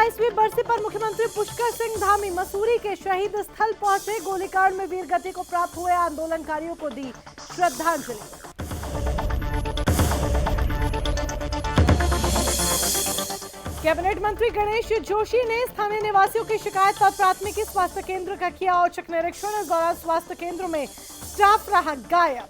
27वीं बरसी पर मुख्यमंत्री पुष्कर सिंह धामी मसूरी के शहीद स्थल पहुंचे। गोलीकांड में वीर गति को प्राप्त हुए आंदोलनकारियों को दी श्रद्धांजलि। कैबिनेट मंत्री गणेश जोशी ने स्थानीय निवासियों की शिकायत पर प्राथमिकी स्वास्थ्य केंद्र का किया औचक निरीक्षण। इस दौरान स्वास्थ्य केंद्र में स्टाफ रहा गायब।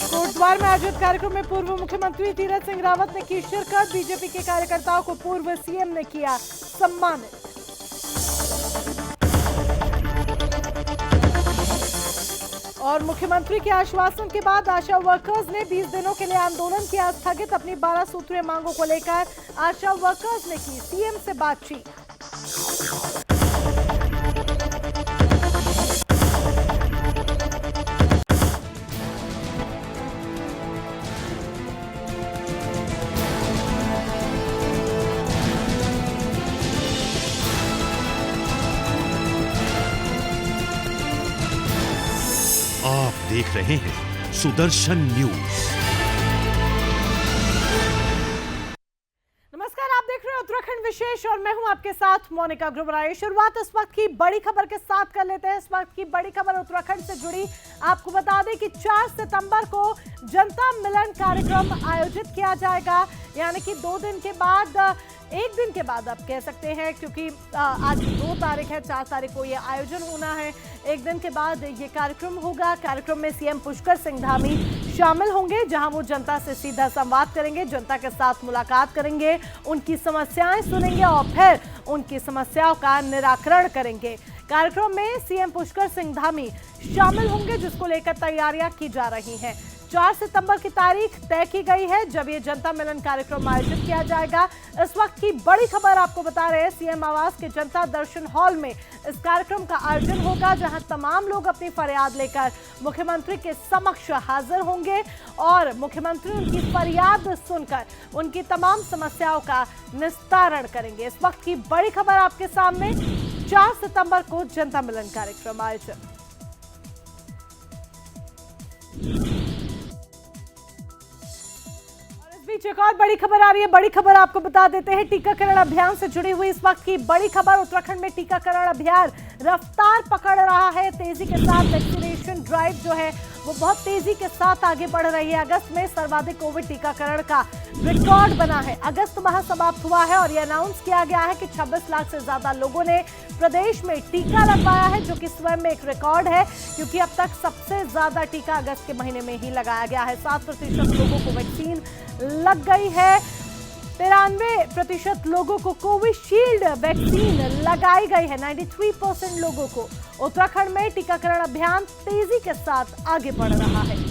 कोटद्वार में आयोजित कार्यक्रम में पूर्व मुख्यमंत्री तीरथ सिंह रावत ने की शिरकत। बीजेपी के कार्यकर्ताओं को पूर्व सीएम ने किया सम्मानित। और मुख्यमंत्री के आश्वासन के बाद आशा वर्कर्स ने 20 दिनों के लिए आंदोलन किया स्थगित। अपनी 12 सूत्रीय मांगों को लेकर आशा वर्कर्स ने की सीएम से बातचीत। आप देख रहे हैं सुदर्शन न्यूज। नमस्कार, आप देख रहे हैं उत्तराखंड विशेष और मैं हूं आपके साथ मोनिका ग्रुबराय। शुरुआत इस वक्त की बड़ी खबर के साथ कर लेते हैं। इस वक्त की बड़ी खबर उत्तराखंड से जुड़ी। आपको बता दें कि 4 सितंबर को जनता मिलन कार्यक्रम आयोजित किया जाएगा, यानी कि 2 दिन के बाद, 1 दिन के बाद आप कह सकते हैं, क्योंकि आज 2 तारीख है, 4 तारीख को ये आयोजन होना है। 1 दिन के बाद ये कार्यक्रम होगा। कार्यक्रम में सीएम पुष्कर सिंह धामी शामिल होंगे, जहां वो जनता से सीधा संवाद करेंगे, जनता के साथ मुलाकात करेंगे, उनकी समस्याएं सुनेंगे और फिर उनकी समस्याओं का निराकरण करेंगे। कार्यक्रम में सीएम पुष्कर सिंह धामी शामिल होंगे, जिसको लेकर तैयारियां की जा रही हैं। 4 सितंबर की तारीख तय की गई है जब ये जनता मिलन कार्यक्रम आयोजित किया जाएगा। इस वक्त की बड़ी खबर आपको बता रहे हैं, सीएम आवास के जनता दर्शन हॉल में इस कार्यक्रम का आयोजन होगा, जहां तमाम लोग अपनी फरियाद लेकर मुख्यमंत्री के समक्ष हाजिर होंगे और मुख्यमंत्री उनकी फरियाद सुनकर उनकी तमाम समस्याओं का निस्तारण करेंगे। इस वक्त की बड़ी खबर आपके सामने, 4 सितंबर को जनता मिलन कार्यक्रम आयोजन। एक और बड़ी खबर आ रही है। बड़ी खबर आपको बता देते हैं, टीकाकरण अभियान से जुड़ी हुई इस वक्त की बड़ी खबर। उत्तराखंड में टीकाकरण अभियान रफ्तार पकड़ रहा है। तेजी के साथ वैक्सीनेशन ड्राइव जो है वो बहुत तेजी के साथ आगे बढ़ रही है। अगस्त में सर्वाधिक कोविड टीकाकरण का रिकॉर्ड बना है। अगस्त माह समाप्त हुआ है और यह अनाउंस किया गया है कि 26 लाख से ज्यादा लोगों ने प्रदेश में टीका लगवाया है, जो कि स्वयं में एक रिकॉर्ड है, क्योंकि अब तक सबसे ज्यादा टीका अगस्त के महीने में ही लगाया गया है। 7% लोगों को वैक्सीन लग गई है। 93% लोगों को कोविशील्ड वैक्सीन लगाई गई है। 93% लोगों को। उत्तराखंड में टीकाकरण अभियान तेजी के साथ आगे बढ़ रहा है।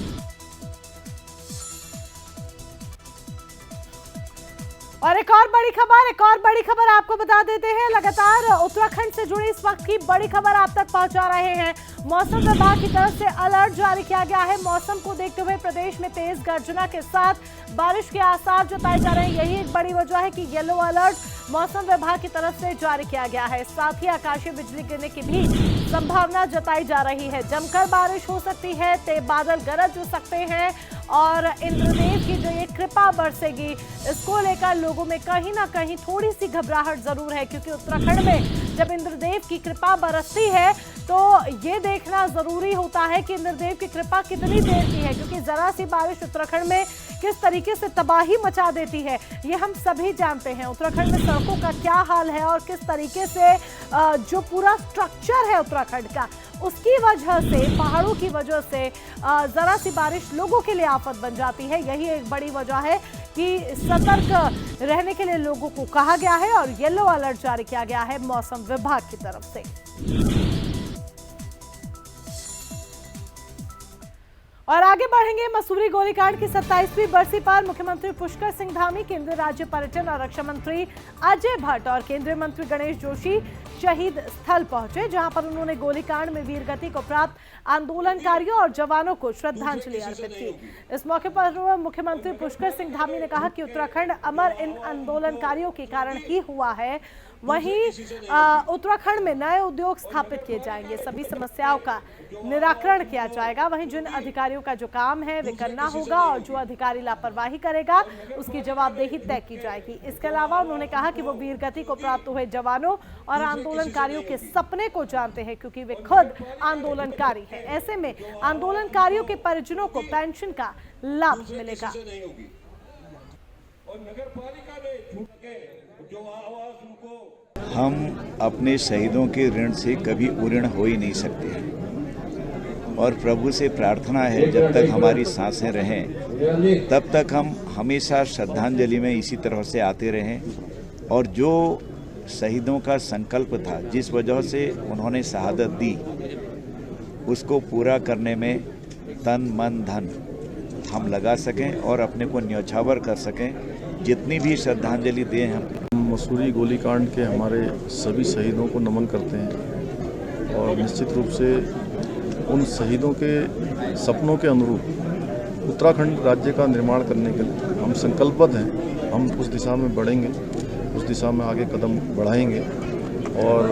और एक और बड़ी खबर आपको बता देते हैं। लगातार उत्तराखंड से जुड़ी इस वक्त की बड़ी खबर आप तक पहुंचा रहे हैं। मौसम विभाग की तरफ से अलर्ट जारी किया गया है। मौसम को देखते हुए प्रदेश में तेज गर्जना के साथ बारिश के आसार जताए जा रहे हैं। यही एक बड़ी वजह है कि येलो अलर्ट मौसम विभाग की तरफ से जारी किया गया है। साथ ही आकाशीय बिजली गिरने की भी संभावना जताई जा रही है। जमकर बारिश हो सकती है, तेज बादल गरज हो सकते हैं और इंद्रदेव की जो ये कृपा बरसेगी, इसको लेकर लोगों में कहीं ना कहीं थोड़ी सी घबराहट जरूर है, क्योंकि उत्तराखंड में जब इंद्रदेव की कृपा बरसती है तो ये देखना जरूरी होता है कि इंद्रदेव की कृपा कितनी देर की है, क्योंकि जरा सी बारिश उत्तराखंड में किस तरीके से तबाही मचा देती है ये हम सभी जानते हैं। उत्तराखंड में सड़कों का क्या हाल है और किस तरीके से जो पूरा स्ट्रक्चर है उत्तराखंड का, उसकी वजह से, पहाड़ों की वजह से जरा सी बारिश लोगों के लिए आफत बन जाती है। यही एक बड़ी वजह है कि सतर्क रहने के लिए लोगों को कहा गया है और येलो अलर्ट जारी किया गया है मौसम विभाग की तरफ से। और आगे बढ़ेंगे। मसूरी गोलीकांड की 27वीं बरसी पर मुख्यमंत्री पुष्कर सिंह धामी, केंद्रीय राज्य पर्यटन और रक्षा मंत्री अजय भट्ट और केंद्रीय मंत्री गणेश जोशी शहीद स्थल पहुंचे, जहां पर उन्होंने गोलीकांड में वीरगति को प्राप्त आंदोलनकारियों और जवानों को श्रद्धांजलि अर्पित की। इस मौके पर मुख्यमंत्री पुष्कर सिंह धामी ने कहा कि उत्तराखंड अमर इन आंदोलनकारियों के कारण ही हुआ है। वहीं उत्तराखंड में नए उद्योग स्थापित किए जाएंगे, सभी समस्याओं का निराकरण किया जाएगा। वहीं जिन अधिकारियों का जो काम है वे करना होगा और जो अधिकारी लापरवाही करेगा उसकी जवाबदेही तय की जाएगी। इसके अलावा उन्होंने कहा कि वो वीर गति को प्राप्त हुए जवानों और आंदोलनकारियों के सपने को जानते हैं, क्योंकि वे खुद आंदोलनकारी हैं। ऐसे में आंदोलनकारियों के परिजनों को पेंशन का लाभ मिलेगा। हम अपने शहीदों के ऋण से कभी उऋण हो ही नहीं सकते हैं और प्रभु से प्रार्थना है जब तक हमारी सांसें रहें तब तक हम हमेशा श्रद्धांजलि में इसी तरह से आते रहें और जो शहीदों का संकल्प था, जिस वजह से उन्होंने शहादत दी, उसको पूरा करने में तन मन धन हम लगा सकें और अपने को न्यौछावर कर सकें। जितनी भी श्रद्धांजलि दें हम मसूरी गोलीकांड के हमारे सभी शहीदों को नमन करते हैं और निश्चित रूप से उन शहीदों के सपनों के अनुरूप उत्तराखंड राज्य का निर्माण करने के लिए हम संकल्पबद्ध हैं। हम उस दिशा में बढ़ेंगे, उस दिशा में आगे कदम बढ़ाएंगे और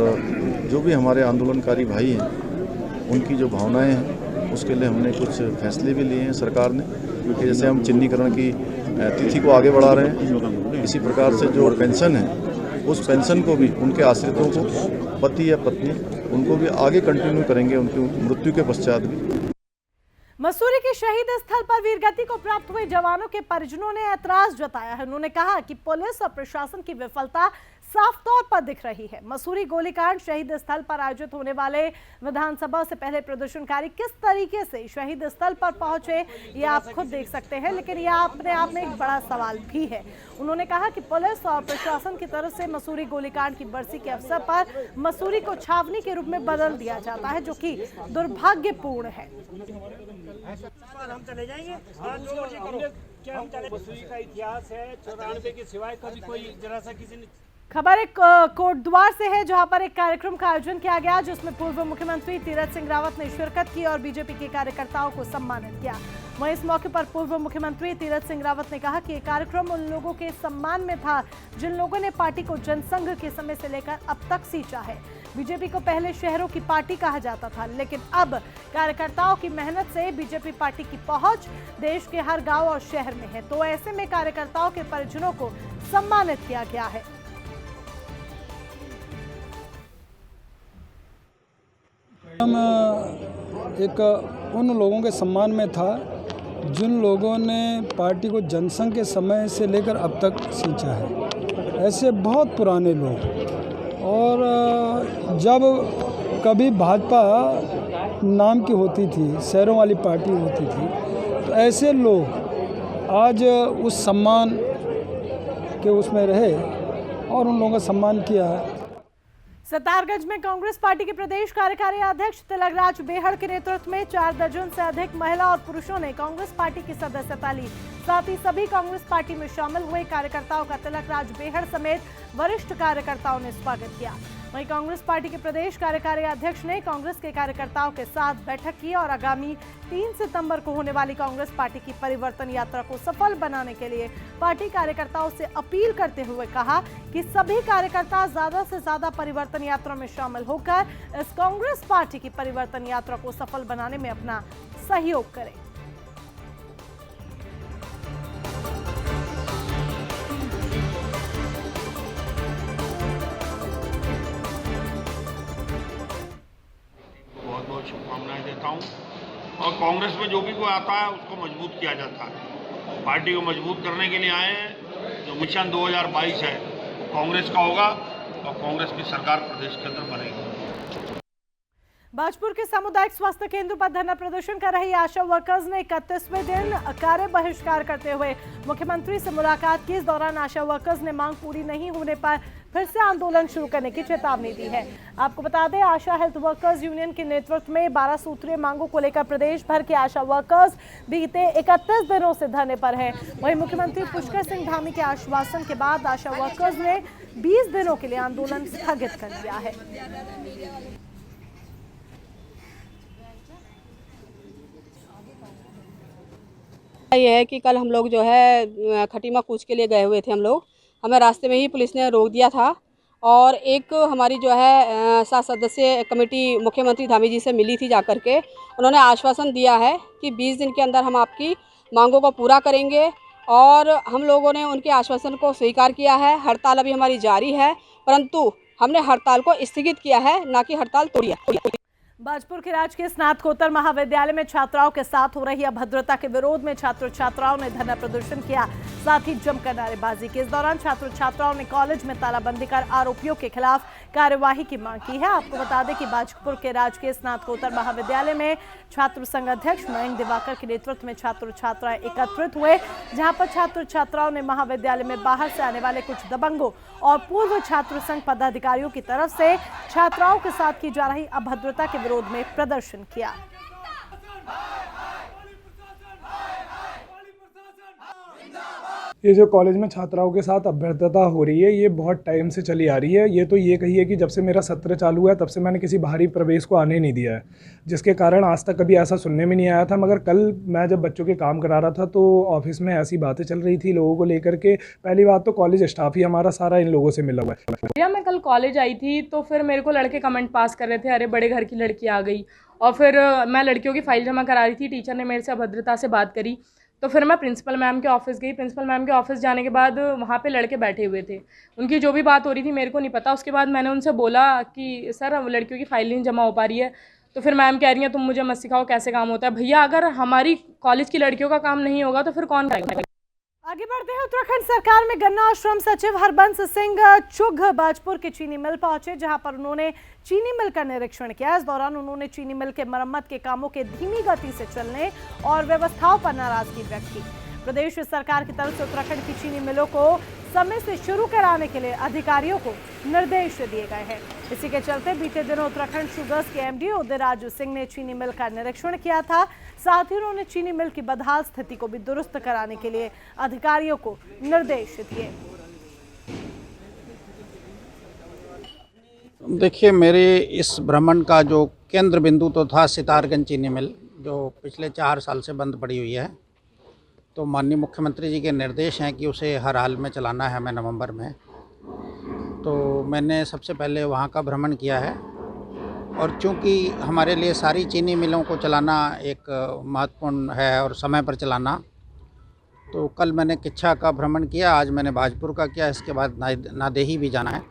जो भी हमारे आंदोलनकारी भाई हैं उनकी जो भावनाएं हैं उसके लिए हमने कुछ फैसले भी लिए हैं सरकार ने, क्योंकि जैसे हम चिन्हीकरण की तिथि को आगे बढ़ा रहे हैं, इसी प्रकार से जो पेंशन है उस पेंशन को भी उनके आश्रितों को, पति या पत्नी, उनको भी आगे कंटिन्यू करेंगे उनकी मृत्यु के पश्चात भी। मसूरी के शहीद स्थल पर वीरगति को प्राप्त हुए जवानों के परिजनों ने ऐतराज जताया है। उन्होंने कहा कि पुलिस और प्रशासन की विफलता साफ तौर पर दिख रही है। मसूरी गोलीकांड शहीद स्थल पर आयोजित होने वाले विधानसभा से पहले प्रदर्शनकारी किस तरीके से शहीद स्थल पर पहुंचे ये आप खुद देख सकते हैं, लेकिन यह अपने आप में एक बड़ा सवाल भी है। उन्होंने कहा कि पुलिस और प्रशासन की तरफ से मसूरी गोलीकांड की बरसी के अवसर पर मसूरी को छावनी के रूप में बदल दिया जाता है, जो कि दुर्भाग्यपूर्ण है। हम चले जाएंगे क्या हम चले? मसूरी का इतिहास है 94 के सिवाय कभी कोई जरा सा किसी ने। खबर एक कोटद्वार से है, जहां पर एक कार्यक्रम का आयोजन किया गया जिसमें पूर्व मुख्यमंत्री तीरथ सिंह रावत ने शिरकत की और बीजेपी के कार्यकर्ताओं को सम्मानित किया। वहीं इस मौके पर पूर्व मुख्यमंत्री तीरथ सिंह रावत ने कहा कि ये कार्यक्रम उन लोगों के सम्मान में था जिन लोगों ने पार्टी को जनसंघ के समय से लेकर अब तक सींचा है। बीजेपी को पहले शहरों की पार्टी कहा जाता था, लेकिन अब कार्यकर्ताओं की मेहनत से बीजेपी पार्टी की पहुंच देश के हर गांव और शहर में है। तो ऐसे में कार्यकर्ताओं के परिजनों को सम्मानित किया गया है। एक उन लोगों के सम्मान में था जिन लोगों ने पार्टी को जनसंघ के समय से लेकर अब तक सींचा है। ऐसे बहुत पुराने लोग, और जब कभी भाजपा नाम की होती थी, शहरों वाली पार्टी होती थी, तो ऐसे लोग आज उस सम्मान के उसमें रहे और उन लोगों का सम्मान किया है। सितारगंज में कांग्रेस पार्टी के प्रदेश कार्यकारी अध्यक्ष तिलकराज बेहड़ के नेतृत्व में 4 दर्जन से अधिक महिला और पुरुषों ने कांग्रेस पार्टी की सदस्यता ली। साथ ही सभी कांग्रेस पार्टी में शामिल हुए कार्यकर्ताओं का तिलकराज बेहड़ समेत वरिष्ठ कार्यकर्ताओं ने स्वागत किया। वहीं कांग्रेस पार्टी के प्रदेश कार्यकारी अध्यक्ष ने कांग्रेस के कार्यकर्ताओं के साथ बैठक की और आगामी 3 सितंबर को होने वाली कांग्रेस पार्टी की परिवर्तन यात्रा को सफल बनाने के लिए पार्टी कार्यकर्ताओं से अपील करते हुए कहा कि सभी कार्यकर्ता ज्यादा से ज्यादा परिवर्तन यात्रा में शामिल होकर इस कांग्रेस पार्टी की परिवर्तन यात्रा को सफल बनाने में अपना सहयोग करें। शुभकामनाएं देता हूं और कांग्रेस में जो भी कोई आता है उसको मजबूत किया जाता है। पार्टी को मजबूत करने के लिए आए हैं। जो मिशन 2022 है वो कांग्रेस का होगा और कांग्रेस की सरकार प्रदेश के अंदर बनेगी। बाजपुर के सामुदायिक स्वास्थ्य केंद्र पर धरना प्रदर्शन कर रही आशा वर्कर्स ने 31वें दिन कार्य बहिष्कार करते हुए मुख्यमंत्री से मुलाकात की। इस दौरान आशा वर्कर्स ने मांग पूरी नहीं होने पर फिर से आंदोलन शुरू करने की चेतावनी दी है। आपको बता दें, आशा हेल्थ वर्कर्स यूनियन के नेतृत्व में 12 सूत्रीय मांगों को लेकर प्रदेश भर के आशा वर्कर्स बीते 31 दिनों से धरने पर हैं। वहीं मुख्यमंत्री पुष्कर सिंह धामी के आश्वासन के बाद आशा वर्कर्स ने 20 दिनों के लिए आंदोलन स्थगित कर दिया है। ये है कि कल हम लोग जो है खटीमा कूच के लिए गए हुए थे। हम लोग, हमें रास्ते में ही पुलिस ने रोक दिया था और एक हमारी जो है 7 सदस्यीय कमेटी मुख्यमंत्री धामी जी से मिली थी जाकर के। उन्होंने आश्वासन दिया है कि 20 दिन के अंदर हम आपकी मांगों को पूरा करेंगे और हम लोगों ने उनके आश्वासन को स्वीकार किया है। हड़ताल अभी हमारी जारी है, परंतु हमने हड़ताल को स्थगित किया है, ना कि हड़ताल तोड़ी है। बाजपुर के राजकीय स्नातकोत्तर महाविद्यालय में छात्राओं के साथ हो रही अभद्रता के विरोध में छात्र छात्राओं ने धरना प्रदर्शन किया, साथ ही जमकर नारेबाजी की। इस दौरान छात्र छात्राओं ने कॉलेज में तालाबंदी कर आरोपियों के खिलाफ कार्यवाही की मांग की है। आपको बता दें कि बाजपुर के राजकीय स्नातकोत्तर महाविद्यालय में छात्र संघ अध्यक्ष मयंक दिवाकर के नेतृत्व में छात्र छात्राएं एकत्रित हुए, जहां पर छात्र छात्राओं ने महाविद्यालय में बाहर से आने वाले कुछ दबंगों और पूर्व छात्र संघ पदाधिकारियों की तरफ से छात्राओं के साथ की जा रही अभद्रता के विरोध में प्रदर्शन किया। ये जो कॉलेज में छात्राओं के साथ अभद्रता हो रही है, ये बहुत टाइम से चली आ रही है। ये तो ये कहिए कि जब से मेरा सत्र चालू है तब से मैंने किसी बाहरी प्रवेश को आने नहीं दिया है, जिसके कारण आज तक कभी ऐसा सुनने में नहीं आया था। मगर कल मैं जब बच्चों के काम करा रहा था तो ऑफिस में ऐसी बातें चल रही थी लोगों को लेकर के। पहली बात तो कॉलेज स्टाफ ही हमारा सारा इन लोगों से मिला हुआ है। भैया मैं कल कॉलेज आई थी तो फिर मेरे को लड़के कमेंट पास कर रहे थे, अरे बड़े घर की लड़की आ गई। और फिर मैं लड़कियों की फाइल जमा करा रही थी, टीचर ने मेरे से अभद्रता से बात करी, तो फिर मैं प्रिंसिपल मैम के ऑफिस गई। प्रिंसिपल मैम के ऑफिस जाने के बाद वहाँ पे लड़के बैठे हुए थे, उनकी जो भी बात हो रही थी मेरे को नहीं पता। उसके बाद मैंने उनसे बोला कि सर लड़कियों की फाइल नहीं जमा हो पा रही है, तो फिर मैम कह रही हैं तुम मुझे मत सिखाओ कैसे काम होता है। भैया अगर हमारी कॉलेज की लड़कियों का काम नहीं होगा तो फिर कौन करेगा। आगे बढ़ते हैं। उत्तराखंड सरकार में गन्ना और श्रम सचिव हरबंस सिंह चुघ बाजपुर के चीनी मिल पहुंचे, जहां पर उन्होंने चीनी मिल का निरीक्षण किया। इस दौरान उन्होंने चीनी मिल के मरम्मत के कामों के धीमी गति से चलने और व्यवस्थाओं पर नाराजगी व्यक्त की। प्रदेश सरकार की तरफ से उत्तराखंड की चीनी मिलों को समय से शुरू कराने के लिए अधिकारियों को निर्देश दिए गए हैं। इसी के चलते बीते दिनों उत्तराखंड शुगर्स के एमडी उदयराज सिंह ने चीनी मिल का निरीक्षण किया था। साथ ही उन्होंने चीनी मिल की बदहाल स्थिति को भी दुरुस्त कराने के लिए अधिकारियों को निर्देश दिए। देखिए, मेरे इस भ्रमण का जो केंद्र बिंदु तो था सितारगंज चीनी मिल, जो पिछले 4 साल से बंद पड़ी हुई है। तो माननीय मुख्यमंत्री जी के निर्देश हैं कि उसे हर हाल में चलाना है हमें नवंबर में। तो मैंने सबसे पहले वहाँ का भ्रमण किया है, और चूँकि हमारे लिए सारी चीनी मिलों को चलाना एक महत्वपूर्ण है और समय पर चलाना, तो कल मैंने किच्छा का भ्रमण किया, आज मैंने बाजपुर का किया, इसके बाद नादेही भी जाना है।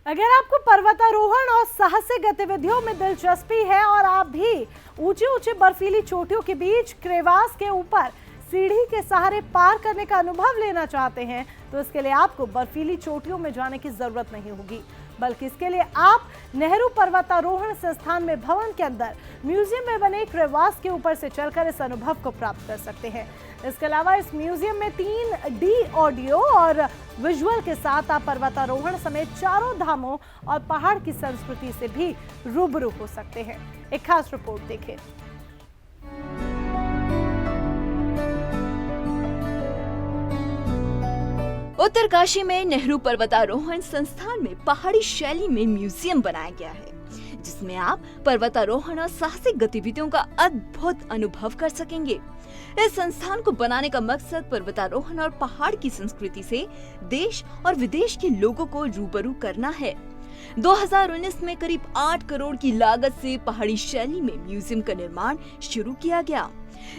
अगर आपको पर्वतारोहण और साहसिक गतिविधियों में दिलचस्पी है और आप भी ऊंचे ऊंचे बर्फीली चोटियों के बीच क्रेवास के ऊपर सीढ़ी के सहारे पार करने का अनुभव लेना चाहते हैं, तो इसके लिए आपको बर्फीली चोटियों में जाने की जरूरत नहीं होगी, बल्कि इसके लिए आप नेहरू पर्वतारोहण संस्थान में भवन के अंदर म्यूजियम में बने क्रेवास के ऊपर से चलकर इस अनुभव को प्राप्त कर सकते हैं। इसके अलावा इस म्यूजियम में 3D ऑडियो और विजुअल के साथ आप पर्वतारोहण समेत चारों धामों और पहाड़ की संस्कृति से भी रूबरू हो सकते हैं। एक खास रिपोर्ट देखें। उत्तरकाशी में नेहरू पर्वतारोहण संस्थान में पहाड़ी शैली में म्यूजियम बनाया गया है, जिसमें आप पर्वतारोहण और साहसिक गतिविधियों का अद्भुत अनुभव कर सकेंगे। इस संस्थान को बनाने का मकसद पर्वतारोहण और पहाड़ की संस्कृति से देश और विदेश के लोगों को रूबरू करना है। 2019 में करीब 8 करोड़ की लागत से पहाड़ी शैली में म्यूजियम का निर्माण शुरू किया गया,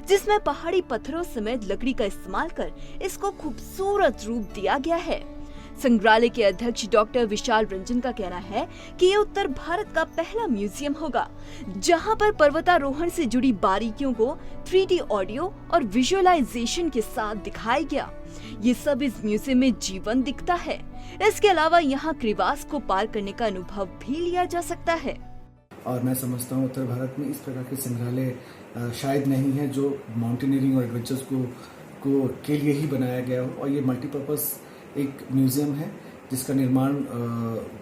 जिसमें पहाड़ी पत्थरों समेत लकड़ी का इस्तेमाल कर इसको खूबसूरत रूप दिया गया है। संग्रहालय के अध्यक्ष डॉक्टर विशाल रंजन का कहना है कि ये उत्तर भारत का पहला म्यूजियम होगा जहां पर पर्वतारोहण से जुड़ी बारीकियों को 3D ऑडियो और विजुअलाइजेशन के साथ दिखाया गया। ये सब इस म्यूजियम में जीवन दिखता है। इसके अलावा यहाँ क्रेवास को पार करने का अनुभव भी लिया जा सकता है। और मैं समझता हूँ उत्तर भारत में इस प्रकार के संग्रहालय शायद नहीं है जो माउंटेनियरिंग और एडवेंचर्स को के लिए ही बनाया गया हो। और ये मल्टीपर्पज़ एक म्यूज़ियम है जिसका निर्माण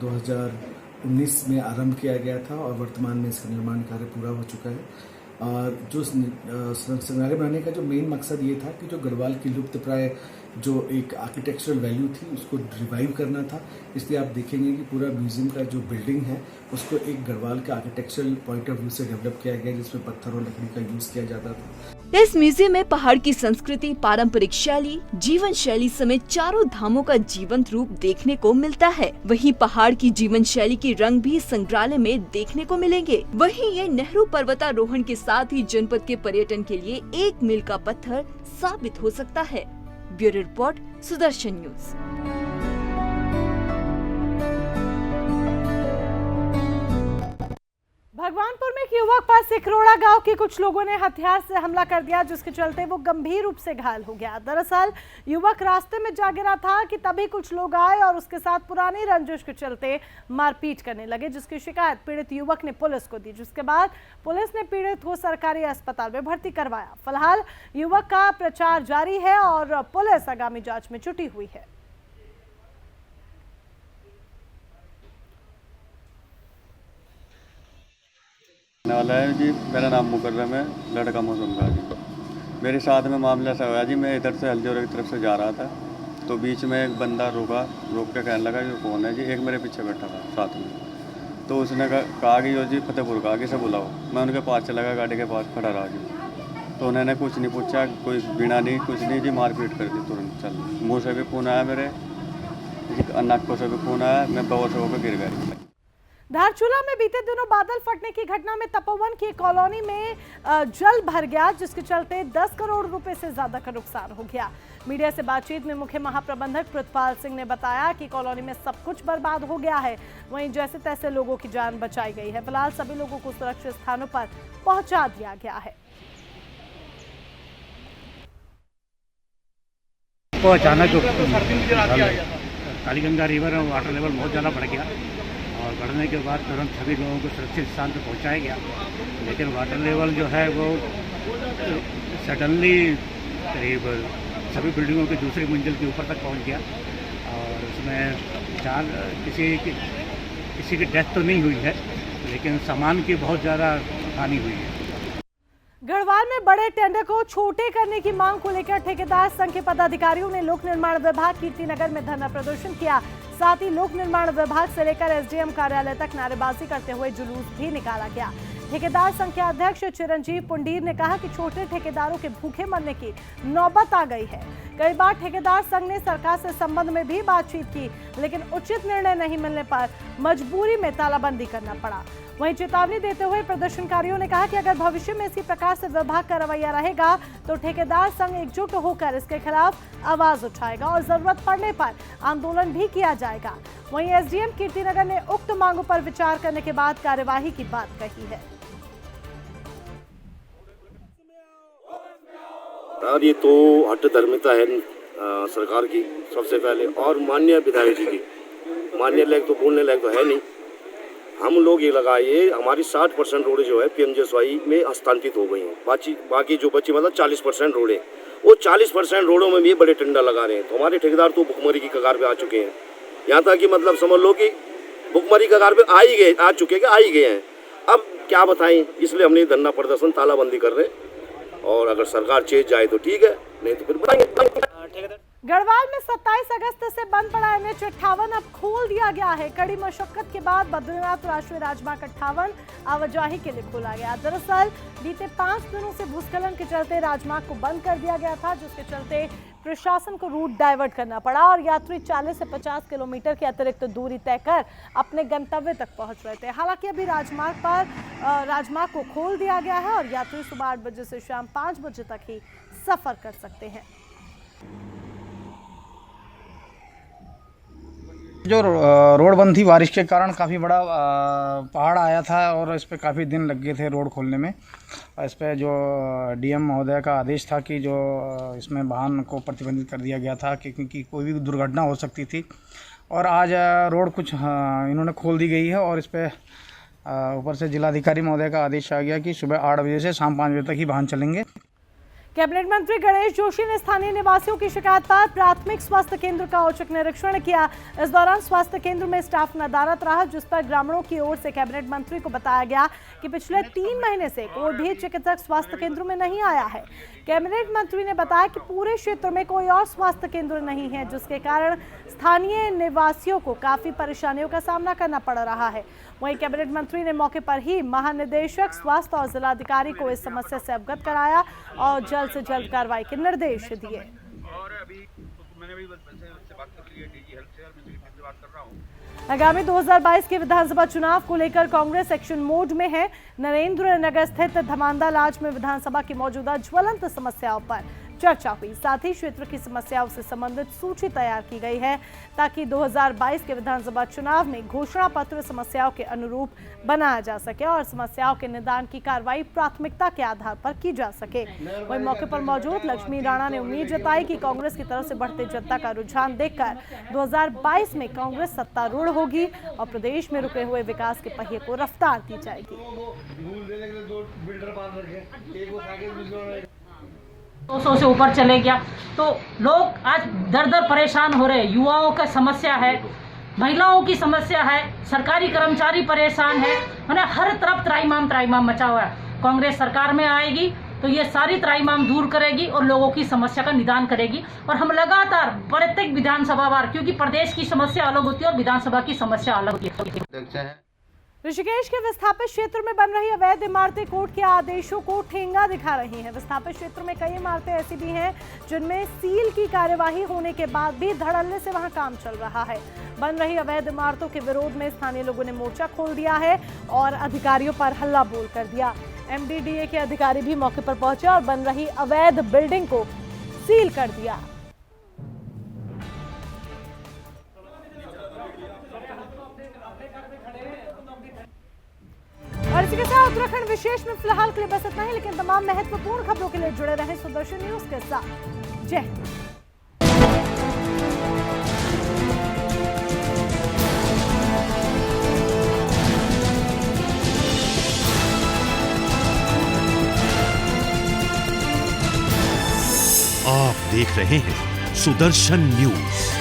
2019 में आरंभ किया गया था और वर्तमान में इसका निर्माण कार्य पूरा हो चुका है। और जो संग्रहालय बनाने का जो मेन मकसद ये था कि जो गढ़वाल की लुप्तप्राय जो एक आर्किटेक्चरल वैल्यू थी उसको रिवाइव करना था। इसलिए आप देखेंगे कि पूरा म्यूज़ियम का जो बिल्डिंग है उसको एक गढ़वाल का आर्किटेक्चरल पॉइंट ऑफ व्यू से डेवलप किया गया, जिसमें पत्थर और लकड़ी का यूज़ किया जाता था। इस म्यूजियम में पहाड़ की संस्कृति, पारंपरिक शैली, जीवन शैली समेत चारों धामों का जीवंत रूप देखने को मिलता है। वहीं पहाड़ की जीवन शैली के रंग भी संग्रहालय में देखने को मिलेंगे। वहीं ये नेहरू पर्वतारोहण के साथ ही जनपद के पर्यटन के लिए एक मील का पत्थर साबित हो सकता है। Bureau report, Sudarshan news. Bhagwanpur में एक युवक पर सिकरोड़ा गांव के कुछ लोगों ने हथियार से हमला कर दिया, जिसके चलते वो गंभीर रूप से घायल हो गया। दरअसल युवक रास्ते में जा गिरा था कि तभी कुछ लोग आए और उसके साथ पुरानी रंजिश के चलते मारपीट करने लगे, जिसकी शिकायत पीड़ित युवक ने पुलिस को दी, जिसके बाद पुलिस ने पीड़ित को सरकारी अस्पताल में भर्ती करवाया। फिलहाल युवक का प्रचार जारी है और पुलिस आगामी जाँच में जुटी हुई है। वाला है जी, मेरा नाम मुकर्रम है, लड़का मौसम का जी। मेरे साथ में मामला ऐसा हुआ जी, मैं इधर से हल्दियोर की तरफ से जा रहा था, तो बीच में एक बंदा रोक के कहने लगा ये कौन है जी। एक मेरे पीछे बैठा था साथ में, तो उसने कहा कि यो जी फतेहपुर का, आगे से बुलाओ। मैं उनके पास चला गया, गाड़ी के पास खड़ा रहा जी। तो उन्होंने कुछ नहीं पूछा, कोई बिना नहीं कुछ नहीं जी, मारपीट कर दी तुरंत। चल मुँह से भी खून आया, मेरे नाक से भी खून आया, मैं बेहोश होकर गिर गया। धारचूला में बीते दिनों बादल फटने की घटना में तपोवन की कॉलोनी में जल भर गया, जिसके चलते 10 करोड़ रुपए से ज्यादा का नुकसान हो गया। मीडिया से बातचीत में मुख्य महाप्रबंधक पृथ्वीपाल सिंह ने बताया कि कॉलोनी में सब कुछ बर्बाद हो गया है, वहीं जैसे तैसे लोगों की जान बचाई गई है। फिलहाल सभी लोगों को सुरक्षित स्थानों पर पहुंचा दिया गया है। तो अचानक कालीगंगा रिवर में वाटर लेवल बहुत ज़्यादा बढ़ गया और बढ़ने के बाद तुरंत सभी लोगों को सुरक्षित स्थान पर पहुंचाया गया, लेकिन वाटर लेवल जो है वो सडनली करीब सभी बिल्डिंगों के दूसरी मंजिल के ऊपर तक पहुंच गया और उसमें किसी की डेथ तो नहीं हुई है, लेकिन सामान की बहुत ज़्यादा हानि हुई है। गढ़वाल में बड़े टेंडर को छोटे करने की मांग को लेकर ठेकेदार संघ के पदाधिकारियों ने लोक निर्माण विभाग कीर्तिनगर में धरना प्रदर्शन किया। साथ ही लोक निर्माण विभाग से लेकर एसडीएम कार्यालय तक नारेबाजी करते हुए जुलूस भी निकाला गया। ठेकेदार संघ के अध्यक्ष चिरंजीव पुंडीर ने कहा कि छोटे ठेकेदारों के भूखे मरने की नौबत आ गई है। कई बार ठेकेदार संघ ने सरकार से संबंध में भी बातचीत की, लेकिन उचित निर्णय नहीं मिलने पर मजबूरी में तालाबंदी करना पड़ा। वहीं चेतावनी देते हुए प्रदर्शनकारियों ने कहा कि अगर भविष्य में इसी प्रकार से विभाग का रवैया रहेगा तो ठेकेदार संघ एकजुट होकर इसके खिलाफ आवाज उठाएगा और जरूरत पड़ने पर आंदोलन भी किया जाएगा। वहीं एसडीएम कीर्तिनगर ने उक्त मांगों पर विचार करने के बाद कार्यवाही की बात कही है। ये तो हठधर्मिता है सरकार की सबसे पहले, और माननीय विधायक जी की। माननीय लायक तो बोलने लायक तो है नहीं। हम लोग ये लगाइए, हमारी 60% रोडें जो है पीएमजीएसवाई में हस्तांतरित हो गई हैं। बाकी जो बची मतलब 40% रोडें, वो 40% रोडों में भी बड़े टेंडर लगा रहे हैं। तो हमारे ठेकेदार तो भुखमरी की कगार पे आ चुके हैं। यहाँ तक कि मतलब समझ लो कि भुखमरी कगार पे आ चुके हैं। अब क्या बताएं, इसलिए हमने धरना प्रदर्शन तालाबंदी कर रहे हैं, और अगर सरकार चेंज जाए तो ठीक है, नहीं तो फिर बताएंगे। गढ़वाल में 27 अगस्त से बंद पड़ा NH-58 अब खोल दिया गया है। कड़ी मशक्कत के बाद बद्रीनाथ राष्ट्रीय राजमार्ग 58 आवाजाही के लिए खोला गया। दरअसल बीते 5 दिनों से भूस्खलन के चलते राजमार्ग को बंद कर दिया गया था, जिसके चलते प्रशासन को रूट डाइवर्ट करना पड़ा और यात्री 40 से 50 किलोमीटर की अतिरिक्त दूरी तय कर अपने गंतव्य तक पहुंच रहे थे। हालांकि अभी राजमार्ग को खोल दिया गया है और यात्री सुबह 8 बजे से शाम 5 बजे तक ही सफर कर सकते हैं। जो रोड बंद थी, बारिश के कारण काफ़ी बड़ा पहाड़ आया था और इस पर काफ़ी दिन लग गए थे रोड खोलने में। इस पर जो डीएम महोदय का आदेश था कि जो इसमें वाहन को प्रतिबंधित कर दिया गया था क्योंकि कोई भी दुर्घटना हो सकती थी, और आज रोड कुछ इन्होंने खोल दी गई है और इस पर ऊपर से जिलाधिकारी महोदय का आदेश आ गया कि सुबह 8 बजे से शाम 5 बजे तक ही वाहन चलेंगे। कैबिनेट मंत्री गणेश जोशी ने स्थानीय निवासियों की शिकायत पर प्राथमिक स्वास्थ्य केंद्र का औचक निरीक्षण किया। इस दौरान स्वास्थ्य केंद्र में स्टाफ नदारत रहा, जिस पर ग्रामीणों की ओर से कैबिनेट मंत्री को बताया गया कि पिछले 3 महीने से कोई भी चिकित्सक स्वास्थ्य केंद्र में नहीं आया है। कैबिनेट मंत्री ने बताया कि पूरे क्षेत्र में कोई और स्वास्थ्य केंद्र नहीं है, जिसके कारण स्थानीय निवासियों को काफी परेशानियों का सामना करना पड़ रहा है। वहीं कैबिनेट मंत्री ने मौके पर ही महानिदेशक स्वास्थ्य और जिलाधिकारी को इस समस्या से अवगत कराया और जल्द से जल्द कार्रवाई के निर्देश दिए। आगामी 2022 के विधानसभा चुनाव को लेकर कांग्रेस एक्शन मोड में है। नरेंद्र नगर स्थित धमांदा लाज में विधानसभा की मौजूदा ज्वलंत समस्याओं पर चर्चा हुई। साथ ही क्षेत्र की समस्याओं से संबंधित सूची तैयार की गई है ताकि 2022 के विधानसभा चुनाव में घोषणा पत्र समस्याओं के अनुरूप बनाया जा सके और समस्याओं के निदान की कार्रवाई प्राथमिकता के आधार पर की जा सके। वहीं मौके पर मौजूद लक्ष्मी राणा ने उम्मीद जताई कि कांग्रेस की तरफ से बढ़ते जनता का रुझान देखकर 2022 में कांग्रेस सत्तारूढ़ होगी और प्रदेश में रुके हुए विकास के पहिए को रफ्तार दी जाएगी। 200 से ऊपर चले गया तो लोग आज दर दर परेशान हो रहे हैं। युवाओं का समस्या है, महिलाओं की समस्या है, सरकारी कर्मचारी परेशान है, मैंने हर तरफ त्राईमाम मचा हुआ है। कांग्रेस सरकार में आएगी तो ये सारी त्राईमाम दूर करेगी और लोगों की समस्या का निदान करेगी और हम लगातार प्रत्येक विधानसभा वार, क्योंकि प्रदेश की समस्या अलग होती है और विधानसभा की समस्या अलग होती है। ऋषिकेश के विस्थापित क्षेत्र में बन रही अवैध इमारतें कोर्ट के आदेशों को ठेंगा दिखा रही हैं। विस्थापित क्षेत्र में कई इमारतें ऐसी भी हैं जिनमें सील की कार्यवाही होने के बाद भी धड़ल्ले से वहां काम चल रहा है। बन रही अवैध इमारतों के विरोध में स्थानीय लोगों ने मोर्चा खोल दिया है और अधिकारियों पर हल्ला बोल कर दिया। MDDA के अधिकारी भी मौके पर पहुंचे और बन रही अवैध बिल्डिंग को सील कर दिया। और इसी के साथ उत्तराखंड विशेष में फिलहाल के लिए बस इतना ही, लेकिन तमाम महत्वपूर्ण खबरों के लिए जुड़े रहें सुदर्शन न्यूज के साथ। जय हिंद। आप देख रहे हैं सुदर्शन न्यूज।